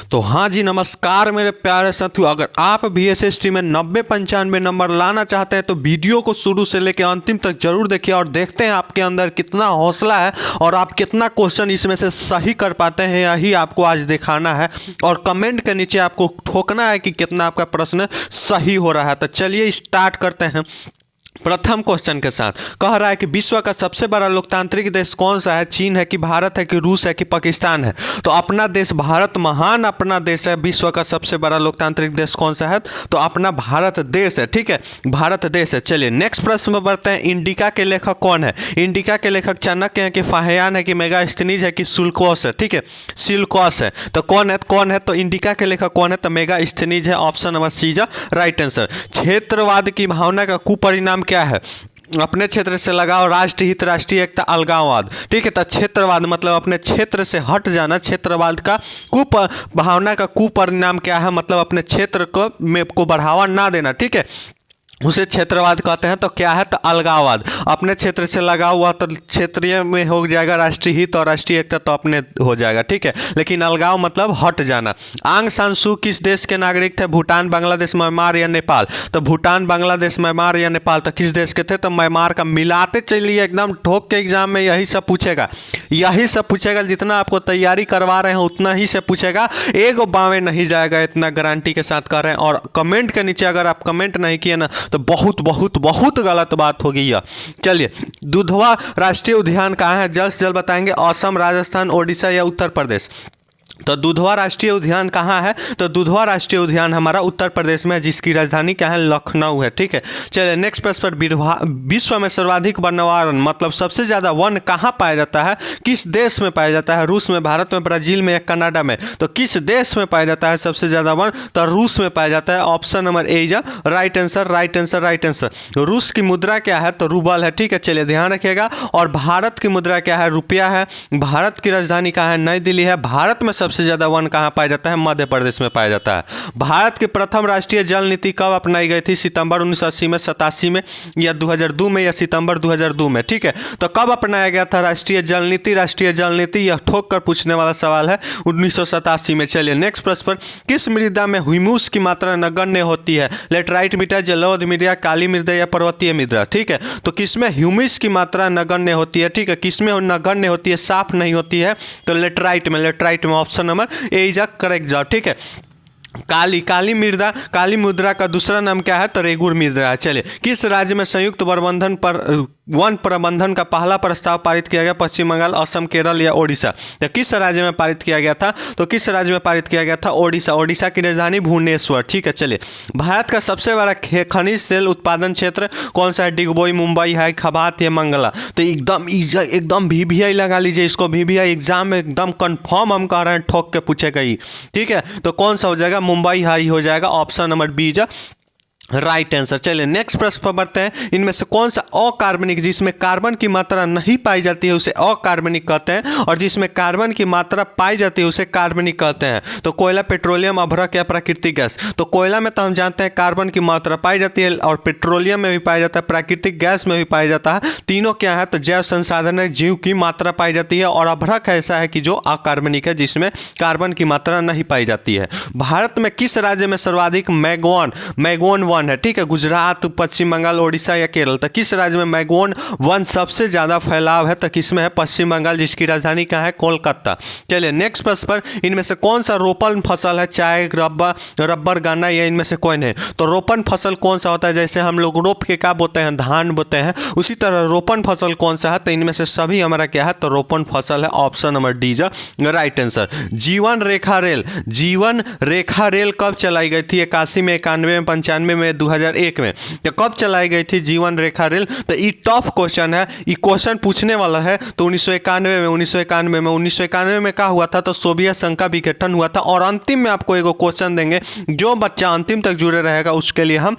तो हाँ जी, नमस्कार मेरे प्यारे साथियों। अगर आप भी एसएसटी में 90-95 नंबर लाना चाहते हैं तो वीडियो को शुरू से लेकर अंतिम तक जरूर देखिए और देखते हैं आपके अंदर कितना हौसला है और आप कितना क्वेश्चन इसमें से सही कर पाते हैं। यही आपको आज दिखाना है और कमेंट के नीचे आपको ठोकना है कि कितना आपका प्रश्न सही हो रहा है। तो चलिए स्टार्ट करते हैं। प्रथम क्वेश्चन के साथ कह रहा है कि विश्व का सबसे बड़ा लोकतांत्रिक देश कौन सा है? चीन है कि भारत है कि रूस है कि पाकिस्तान है? तो अपना देश भारत महान अपना देश है। विश्व का सबसे बड़ा लोकतांत्रिक देश कौन सा है? तो अपना भारत देश है। ठीक है, भारत देश है। चलिए नेक्स्ट प्रश्न में बढ़ते हैं। इंडिका के लेखक कौन है? इंडिका के लेखक चाणक्य है कि फाहियान है कि मेगास्थनीज है कि शुल्कोस है? ठीक है, शुल्कोस है। तो कौन है? तो इंडिका के लेखक कौन है? तो मेगास्थनीज है। Option number C is right answer. क्षेत्रवाद की भावना का कुपरिणाम क्या है? अपने क्षेत्र से लगाव, राष्ट्र हित, राष्ट्रीय एकता, अलगाववाद। ठीक है, तो क्षेत्रवाद मतलब अपने क्षेत्र से हट जाना। क्षेत्रवाद का भावना का कुपरिणाम क्या है? मतलब अपने क्षेत्र को बढ़ावा ना देना। ठीक है, उसे क्षेत्रवाद कहते हैं। तो क्या है? तो अलगाववाद। अपने क्षेत्र से लगा हुआ तो क्षेत्रीय में हो जाएगा राष्ट्रीय हित और राष्ट्रीय एकता तो अपने हो जाएगा। ठीक है, लेकिन अलगाव मतलब हट जाना। आंग सान सू किस देश के नागरिक थे? भूटान, बांग्लादेश, म्यांमार या नेपाल? तो भूटान, बांग्लादेश, म्यांमार या नेपाल? तो किस देश के थे? तो म्यांमार का। मिलाते चलिए, एकदम ठोक के एग्जाम में यही सब पूछेगा। जितना आपको तैयारी करवा रहे हैं उतना ही से पूछेगा। एक बावे नहीं जाएगा, इतना गारंटी के साथ कर रहे हैं। और कमेंट के नीचे अगर आप कमेंट नहीं किए ना तो बहुत बहुत बहुत गलत बात होगी यह। चलिए, दुधवा राष्ट्रीय उद्यान कहाँ है? जल्द से जल्द बताएंगे। असम, राजस्थान, ओडिशा या उत्तर प्रदेश? तो दुधवा राष्ट्रीय उद्यान कहाँ है? तो दुधवा राष्ट्रीय उद्यान हमारा उत्तर प्रदेश में है, जिसकी राजधानी क्या है? लखनऊ है। ठीक है, चलिए नेक्स्ट प्रश्न पर। विश्व में सर्वाधिक वनवारण मतलब सबसे ज़्यादा वन कहाँ पाया जाता है? किस देश में पाया जाता है? रूस में, भारत में, ब्राज़ील में या कनाडा में? तो किस देश में पाया जाता है सबसे ज़्यादा वन? तो रूस में पाया जाता है। Option number A is right answer, right answer, right answer. रूस की मुद्रा क्या है? तो रूबल है। ठीक है, चलिए ध्यान रखिएगा। और भारत की मुद्रा क्या है? रुपया है। भारत की राजधानी कहाँ है? नई दिल्ली है। भारत में सबसे ज्यादा वन कहाँ पाया जाता है? मध्य प्रदेश में पाया जाता है। भारत की प्रथम राष्ट्रीय जल नीति कब अपनाई गई थी? सितंबर 1980 में, 87 में या 2002 में या सितंबर 2002 में? ठीक है, तो कब अपनाया गया था राष्ट्रीय जल नीति? राष्ट्रीय जल नीति यह ठोक कर पूछने वाला सवाल है, 1987 में। चलिए नेक्स्ट प्रश्न पर। किस मृदा में ह्यूमस की मात्रा नगण्य होती है? लेटराइट मृदा, जलोढ़ मृदा, काली मृदा या पर्वतीय मृदा? ठीक है, तो किसमें ह्यूमस की मात्रा नगण्य होती है? ठीक है, किसमें नगण्य होती है, साफ नहीं होती है? तो लेटराइट में। Option number A is correct जाओ। ठीक है, काली मुद्रा का दूसरा नाम क्या है? तो रेगुर मुद्रा है। चलिए, किस राज्य में संयुक्त वन प्रबंधन का पहला प्रस्ताव पारित किया गया? पश्चिम बंगाल, असम, केरल या ओडिशा? तो किस राज्य में पारित किया गया था? तो किस राज्य में पारित किया गया था? ओडिशा। ओडिशा की राजधानी भुवनेश्वर। ठीक है, चलिए, भारत का सबसे बड़ा खनिज तेल उत्पादन क्षेत्र कौन सा है? डिगबोई, मुंबई है, खबात या मंगला? तो एकदम VVI लगा लीजिए इसको। VVI एग्जाम में एकदम कंफर्म हम कह रहे हैं, ठोक के पूछेगा ही। ठीक है, तो कौन सा हो जाएगा? मुंबई हाई हो जाएगा। Option number B is right answer. चलिए नेक्स्ट प्रश्न पर बढ़ते हैं। इनमें से कौन सा अकार्बनिक, जिसमें कार्बन की मात्रा नहीं पाई जाती है उसे अकार्बनिक कहते हैं, और जिसमें कार्बन की मात्रा पाई जाती है उसे कार्बनिक कहते हैं? तो कोयला, पेट्रोलियम, अभ्रक या प्राकृतिक गैस? तो कोयला में तो हम जानते हैं कार्बन की मात्रा पाई जाती है, और पेट्रोलियम में भी पाया जाता है, प्राकृतिक गैस में भी पाया जाता है। तीनों क्या है? तो जैव संसाधन है, जीव की मात्रा पाई जाती है। और अभ्रक ऐसा है कि जो अकार्बनिक है, जिसमें कार्बन की मात्रा नहीं पाई जाती है। भारत में किस राज्य में सर्वाधिक मैगोन वन है? ठीक है, गुजरात, पश्चिम बंगाल, ओडिशा या केरल? तो किस राज्य में मैगोन वन सबसे ज्यादा फैलाव है? तो किसमें है? पश्चिम बंगाल, जिसकी राजधानी कहाँ है? कोलकाता। चलिए नेक्स्ट प्रश्न पर। इनमें से कौन सा रोपण फसल है? चाय, रबर, गन्ना या इनमें से कोई नहीं? तो रोपण फसल कौन सा होता है? जैसे हम लोग रोप के क्या बोते हैं? धान बोते हैं। उसी तरह रोपण फसल कौन सा है? तो इनमें से सभी हमारा क्या है? तो रोपण फसल है। Option number D is right answer. जीवन रेखा रेल कब चलाई गई थी? 81 में, 91 में, 95 में, 2001 में? तो कब चलाई गई थी जीवन रेखा रेल? तो ये टफ क्वेश्चन है, ये क्वेश्चन पूछने वाला है। तो 1991 में क्या हुआ था? तो सोवियत संघ का विघटन हुआ था। और अंतिम में आपको एक क्वेश्चन देंगे, जो बच्चा अंतिम तक जुड़े रहेगा उसके लिए हम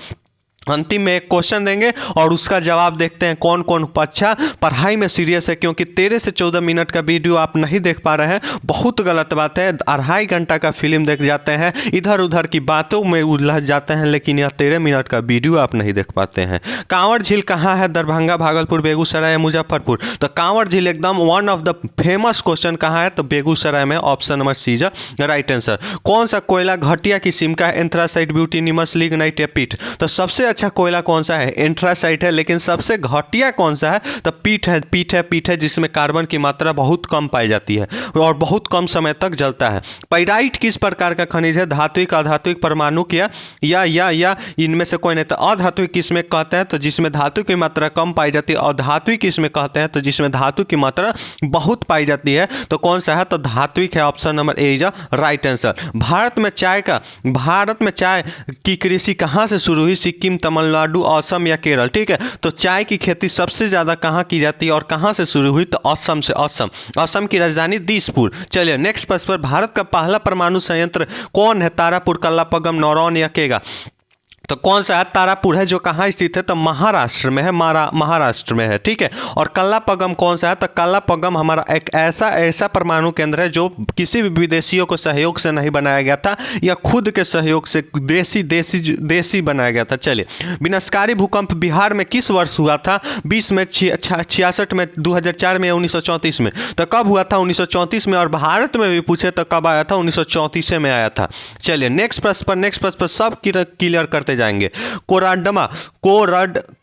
अंतिम में एक क्वेश्चन देंगे और उसका जवाब देखते हैं कौन कौन अच्छा पढ़ाई में सीरियस है, क्योंकि 13 से 14 मिनट का वीडियो आप नहीं देख पा रहे हैं, बहुत गलत बात है। 2.5 घंटा का फिल्म देख जाते हैं, इधर उधर की बातों में उलझ जाते हैं, लेकिन यह 13 मिनट का वीडियो आप नहीं देख पाते हैं। कांवड़ झील कहाँ है? दरभंगा, भागलपुर, बेगूसराय या मुजफ्फरपुर? तो कांवड़ झील एकदम one of the famous question कहाँ है? तो बेगूसराय में, option number C is right answer. कौन सा कोयला घटिया किस्म का है? एंथ्रासाइट, ब्यूटीनिमस, लिग्नाइट या पीट? तो सबसे अच्छा कोयला कौन सा है? एंथ्रासाइट है। लेकिन सबसे घटिया कौन सा है? तो पीट है, पीट है, जिसमें कार्बन की मात्रा बहुत कम पाई जाती है और बहुत कम समय तक जलता है। पाइराइट किस प्रकार का खनिज है? धात्विक, अधात्विक, परमाणुक या इनमें से कोई नहीं। तो अधात्विक किसमें कहते हैं? तो जिसमें धातु की मात्रा कम पाई जाती है। और धात्विक किसमें कहते हैं? तो जिसमें धातु की मात्रा बहुत पाई जाती है। तो कौन सा है? तो धात्विक है, option number A is right answer. Bharat में चाय की कृषि कहाँ से शुरू हुई? सिक्किम, तमिलनाडु, असम या केरल? ठीक है, तो चाय की खेती सबसे ज्यादा कहाँ की जाती है और कहाँ से शुरू हुई? तो असम से। असम की राजधानी दिसपुर। चलिए नेक्स्ट प्रश्न पर, भारत का पहला परमाणु संयंत्र कौन है? तारापुर, कल्लापगम, नौरोन या केगा? तो कौन सा है? तारापुर है, जो कहाँ स्थित है? तो महाराष्ट्र में है, महाराष्ट्र में है। ठीक है, और कल्लापगम कौन सा है? तो कल्लापगम हमारा एक ऐसा परमाणु केंद्र है जो किसी भी विदेशियों को सहयोग से नहीं बनाया गया था, या खुद के सहयोग से देसी बनाया गया था। चलिए, विनाशकारी भूकंप बिहार में किस वर्ष हुआ था? 20 में, 66 में, 2004 में या 1934 में? तो कब हुआ था? 1934 में। और भारत में भी पूछे तो कब आया था? 1934 में आया था। चलिए नेक्स्ट प्रश्न पर सब क्लियर करते जाएंगे।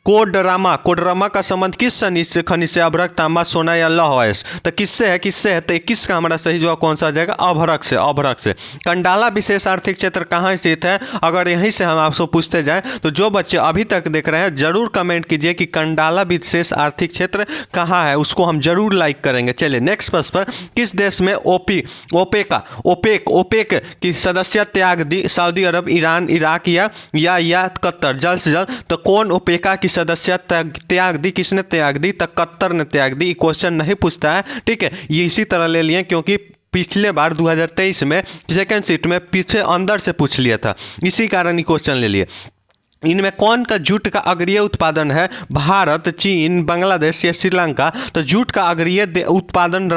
कोडरमा का संबंध किस खनिज से? अभ्रक, तांबा, सोना या लौह अयस्क? तो किससे है? तो 21 का हमारा सही जवाब कौन सा आ जाएगा? अभ्रक से। कंडाला विशेष आर्थिक क्षेत्र कहाँ स्थित है? अगर यहीं से हम आपसे पूछते जाएं तो जो बच्चे अभी तक देख रहे हैं जरूर कमेंट कीजिए कि कंडाला विशेष आर्थिक क्षेत्र कहाँ है, उसको हम जरूर लाइक करेंगे। चलिए नेक्स्ट प्रश्न पर, किस देश में ओपेक की सदस्यता त्याग दी? सऊदी अरब, ईरान, इराक या कतर? जल्द से जल्द, तो कौन ओपेका की सदस्यता त्याग दी? किसने त्याग दी? तो कतर ने त्याग दी। क्वेश्चन नहीं पूछता है, ठीक है, ये इसी तरह ले लिए क्योंकि पिछले बार 2023 में सेकंड सीट में पीछे अंदर से पूछ लिया था, इसी कारण ये क्वेश्चन ले लिए। इनमें कौन का जूट का अग्रणी उत्पादन है? भारत, चीन, बांग्लादेश या श्रीलंका? तो जूट का अग्रणी उत्पादन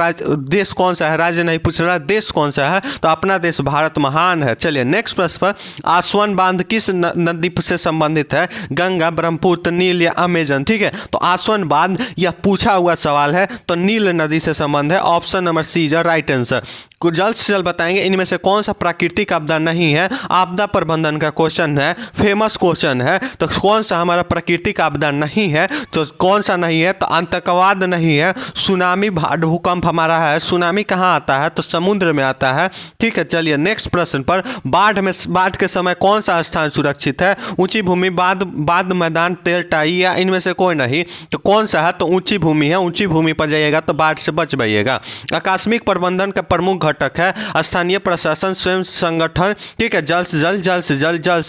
देश कौन सा है? राज्य नहीं पूछ रहा, देश कौन सा है? तो अपना देश भारत महान है। चलिए नेक्स्ट प्रश्न पर, आसवन बांध किस नदी से संबंधित है? गंगा, ब्रह्मपुत्र, नील या अमेजन? ठीक है, तो आसवन बांध यह पूछा हुआ सवाल है, तो नील नदी से संबंध है, option number C is right answer. जल्द से जल्द बताएंगे इनमें से कौन सा प्राकृतिक आपदा नहीं है? आपदा प्रबंधन का क्वेश्चन है, फेमस क्वेश्चन है, तो कौन सा हमारा प्राकृतिक आपदा नहीं है? तो कौन सा नहीं है? तो आतंकवाद नहीं है, सुनामी, भूकंप हमारा है। सुनामी कहाँ आता है? तो समुद्र में आता है। ठीक है, चलिए नेक्स्ट प्रश्न पर, बाढ़ के समय कौन सा स्थान सुरक्षित है? ऊंची भूमि, बांध मैदान, तेलटाई या इनमें से कोई नहीं? तो कौन सा है? तो ऊंची भूमि है, ऊंची भूमि पर जाइएगा तो बाढ़ से बच पाइएगा। आकस्मिक प्रबंधन का प्रमुख घटक है स्थानीय प्रशासन, स्वयं संगठन। ठीक है, जल्द से जल्द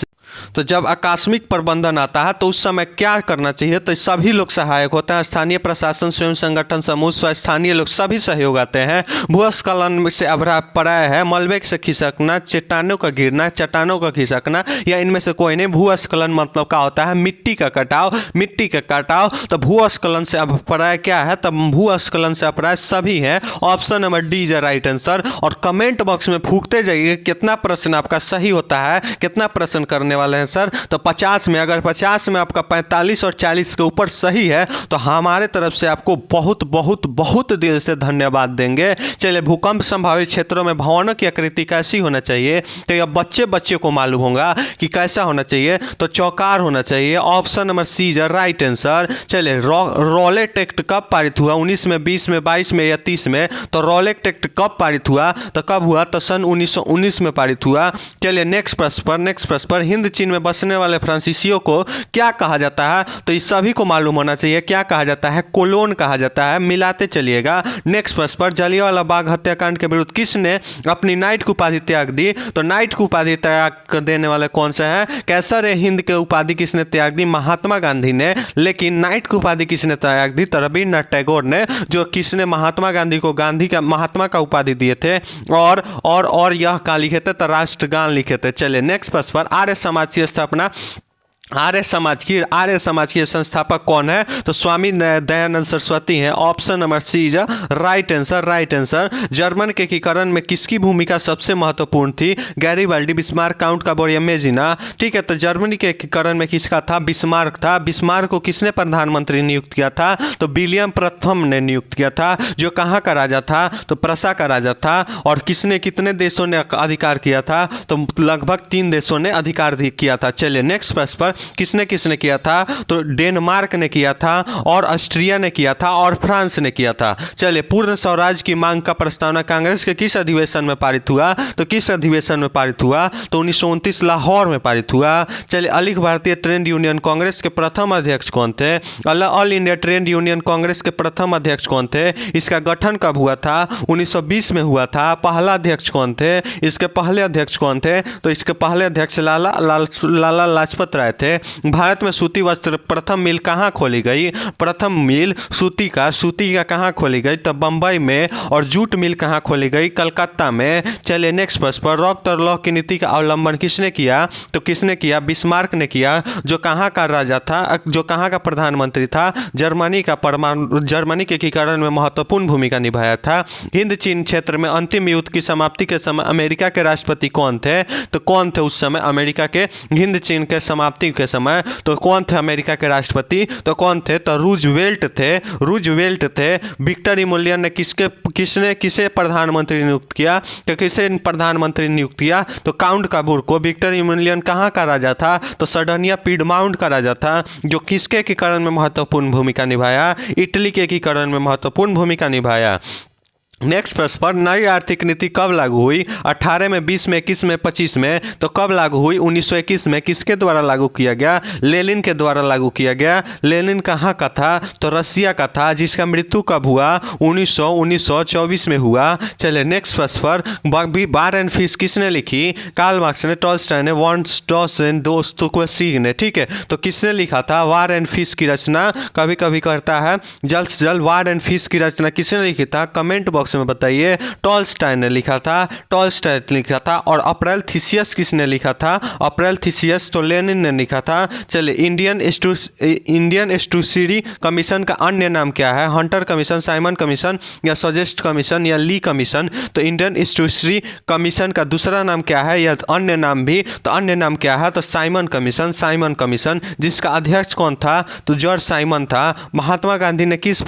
तो जब आकस्मिक प्रबंधन आता है तो उस समय क्या करना चाहिए? तो सभी लोग सहायक होते हैं, स्थानीय प्रशासन, स्वयं संगठन, समूह, स्थानीय लोग सभी सहयोग आते हैं। भूस्खलन से अभिप्राय है मलबे से खिसकना, चट्टानों का गिरना, चट्टानों का खिसकना, या इनमें से कोई नहीं। भूस्खलन मतलब क्या होता है? मिट्टी का कटाव। तो भूस्खलन से अभिप्राय क्या है? तब भूस्खलन से अभिप्राय सभी हैं, option number D is right answer. और कमेंट बॉक्स में फूंकते जाइए कितना प्रश्न आपका सही होता है, कितना प्रश्न करने वाले हैं सर। तो 50 में, अगर 50 में आपका 45 और 40 के ऊपर सही है तो हमारे तरफ से आपको बहुत बहुत बहुत दिल से धन्यवाद देंगे। चलिए, भूकंप संभावित क्षेत्रों में भवनों की आकृति कैसी होना चाहिए? तो यह बच्चे को मालूम होगा कि कैसा होना चाहिए, तो चौकार होना चाहिए, option number C is right answer. चलिए, रॉलेट एक्ट कब पारित हुआ? 19 में, 20 में, 22 में या 30 में? तो रॉलेट एक्ट कब पारित हुआ? तो कब हुआ? तो सन 1919 में पारित हुआ। चलिए नेक्स्ट प्रश्न पर, हिंद चीन में बसने वाले फ्रांसीसियों को क्या कहा जाता है? तो इस सभी को मालूम होना चाहिए क्या कहा जाता है? कोलोन कहा जाता है। मिलाते चलिएगा। नेक्स्ट प्रश्न पर, जलियांवाला बाग हत्याकांड के विरुद्ध किसने अपनी नाइट की उपाधि त्याग दी? तो नाइट की उपाधि त्याग देने वाले कौन से हैं? कैसर ए हिंद की उपाधि किसने त्याग दी? महात्मा गांधी ने। लेकिन नाइट की उपाधि किसने त्याग दी? तो रविन्द्रनाथ टैगोर ने, जो किसने महात्मा गांधी को महात्मा का उपाधि दिए थे। और यह क्या लिखे थे? तो राष्ट्रगान लिखे थे। चलिए नेक्स्ट प्रश्न पर, आर्य समाज की स्थापना आर्य समाज के संस्थापक कौन है? तो स्वामी दयानंद सरस्वती हैं। Option number C is right answer. German के एकीकरण में किसकी भूमिका सबसे महत्वपूर्ण थी? गैरिबाल्डी, बिस्मार्क, काउंट काबोरिया, मेजिना। ठीक है, तो जर्मनी के एकीकरण में किसका था? बिस्मार्क था। बिस्मार्क को किसने प्रधानमंत्री नियुक्त किया था? तो विलियम प्रथम ने नियुक्त किया था, जो कहाँ का राजा था? तो प्रसा का राजा था। और किसने, कितने देशों ने अधिकार किया था? तो लगभग 3 देशों ने अधिकार किया था। चलिए नेक्स्ट प्रश्न पर, किसने किसने किया था? तो डेनमार्क ने किया था, और ऑस्ट्रिया ने किया था, और फ्रांस ने किया था। चलिए, पूर्ण स्वराज की मांग का प्रस्तावना कांग्रेस के किस अधिवेशन में पारित हुआ? तो किस अधिवेशन में पारित हुआ? तो 1929 लाहौर में पारित हुआ। चलिए, अखिल भारतीय ट्रेड यूनियन कांग्रेस के प्रथम अध्यक्ष कौन थे? All India trade union Congress के प्रथम अध्यक्ष कौन थे? इसका गठन कब हुआ था? 1920 में हुआ था। पहला अध्यक्ष कौन थे? इसके पहले अध्यक्ष कौन थे? तो इसके पहले अध्यक्ष लाला लाजपत राय थे। भारत में सूती वस्त्र प्रथम मिल कहाँ खोली गई? प्रथम मिल सूती का कहाँ खोली गई? तो बंबई में। और जूट मिल कहाँ खोली गई? कलकत्ता में। चलिए नेक्स्ट प्रश्न पर, रॉक तरलॉह की नीति का अवलंबन किसने किया? तो किसने किया? बिस्मार्क ने किया, जो कहाँ का राजा था, जो कहाँ का प्रधानमंत्री था? जर्मनी के एकीकरण में महत्वपूर्ण भूमिका निभाया था। हिंद चीन क्षेत्र में अंतिम युद्ध की समाप्ति के समय अमेरिका के राष्ट्रपति कौन थे? तो कौन थे उस समय अमेरिका के, हिंद चीन के समाप्ति के समय? तो कौन थे अमेरिका के राष्ट्रपति? तो कौन थे? तो रूजवेल्ट थे। विक्टर इमुलियन ने किसे प्रधानमंत्री नियुक्त किया? तो किसे प्रधानमंत्री नियुक्त किया? तो काउंट काबूर को। विक्टर इमुलियन कहाँ का राजा था? तो सर्डिनिया पीडमाउंट का राजा था, जो किसके एकीकरण में महत्वपूर्ण भूमिका निभाया? इटली के एकीकरण में महत्वपूर्ण भूमिका निभाया। नेक्स्ट प्रश्न पर, नई आर्थिक नीति कब लागू हुई? 18 में, 20 में, 21 में, 25 में? तो कब लागू हुई? 1921 में। किसके द्वारा लागू किया गया? लेनिन के द्वारा लागू किया गया। लेनिन कहाँ का था? तो रसिया का था, जिसका मृत्यु कब हुआ? 1924 में हुआ। चलिए नेक्स्ट प्रश्न पर, वार एंड पीस किसने लिखी? कार्ल मार्क्स ने, टॉल्स्टॉय ने, वॉन स्टॉसन, दोस्तोयेव्स्की ने। ठीक है, तो किसने लिखा था वार एंड पीस की रचना? कभी कभी करता है जल्द से जल्द। वार एंड पीस की रचना किसने लिखी था? कमेंट बॉक्स में बताइए। टॉल्स्टॉय ने लिखा था। और अप्रैल थीसियस किसने लिखा था? अप्रैल थीसियस तो लेनिन ने लिखा था। चलिए, इंडियन एस्टुअरी कमीशन का अन्य नाम क्या है? हंटर कमीशन, साइमन कमीशन, या सजेस्ट कमीशन, या ली कमीशन? तो इंडियन एस्टुअरी कमीशन का दूसरा नाम क्या है, या अन्य नाम भी? तो अन्य नाम क्या है? तो साइमन कमीशन, जिसका अध्यक्ष कौन था? तो जॉर्ज साइमन था। महात्मा गांधी ने किस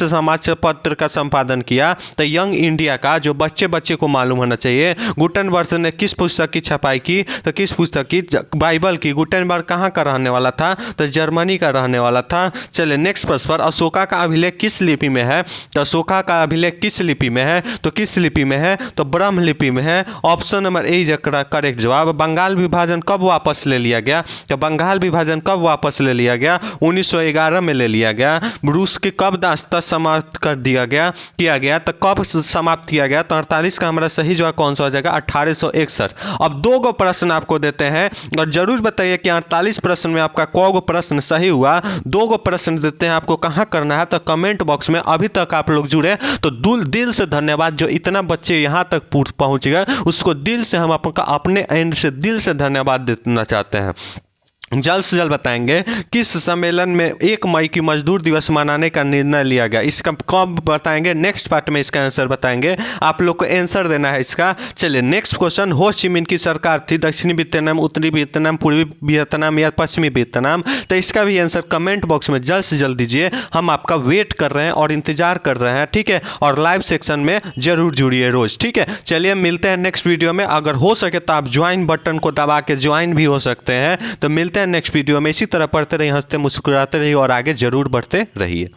समाचार पत्र का संपादन किया? तो यंग इंडिया का, जो बच्चे को मालूम होना चाहिए। गुटेनबर्ग ने किस पुस्तक की छपाई की? तो किस पुस्तक की? बाइबल की। गुटेनबर्ग कहाँ का रहने वाला था? तो जर्मनी का रहने वाला था। चलिए नेक्स्ट प्रश्न पर, अशोका का अभिलेख किस लिपि में है? तो अशोका का अभिलेख किस लिपि में है? तो किस लिपि में है? तो ब्रह्म लिपि में है। Option number A is correct जवाब। बंगाल विभाजन कब वापस ले लिया गया? तो बंगाल विभाजन कब वापस ले लिया गया? 1911 में ले लिया गया। रूस के कब दास्ता समाप्त कर दिया गया? तो कब समाप्त किया गया? तो 48 का हमारा सही जवाब कौन सा हो जाएगा? 1861। अब 2 प्रश्न आपको देते हैं, और जरूर बताइए कि 48 प्रश्न में आपका कौन प्रश्न सही हुआ। 2 प्रश्न देते हैं, आपको कहाँ करना है? तो कमेंट बॉक्स में। अभी तक आप लोग जुड़े तो दिल से धन्यवाद। जो इतना बच्चे यहाँ तक पहुँच गए, उसको दिल से हम अपने एंड से दिल से धन्यवाद देना चाहते हैं। जल्द से जल्द बताएंगे किस सम्मेलन में 1 मई की मजदूर दिवस मनाने का निर्णय लिया गया? इसका कब बताएंगे? नेक्स्ट पार्ट में इसका आंसर बताएंगे। आप लोग को आंसर देना है इसका। चलिए नेक्स्ट क्वेश्चन, हो ची मिन की सरकार थी दक्षिणी वियतनाम, उत्तरी वियतनाम, पूर्वी वियतनाम या पश्चिमी वियतनाम? तो इसका भी आंसर कमेंट बॉक्स में जल्द से जल्द दीजिए। हम आपका वेट कर रहे हैं और इंतजार कर रहे हैं, ठीक है? और लाइव सेक्शन में जरूर जुड़िए रोज, ठीक है? चलिए मिलते हैं नेक्स्ट वीडियो में। अगर हो सके तो आप ज्वाइन बटन को दबा के ज्वाइन भी हो सकते हैं। तो मिलते हैं नेक्स्ट वीडियो में। इसी तरह पढ़ते रहिए, हंसते मुस्कुराते रहिए और आगे जरूर बढ़ते रहिए।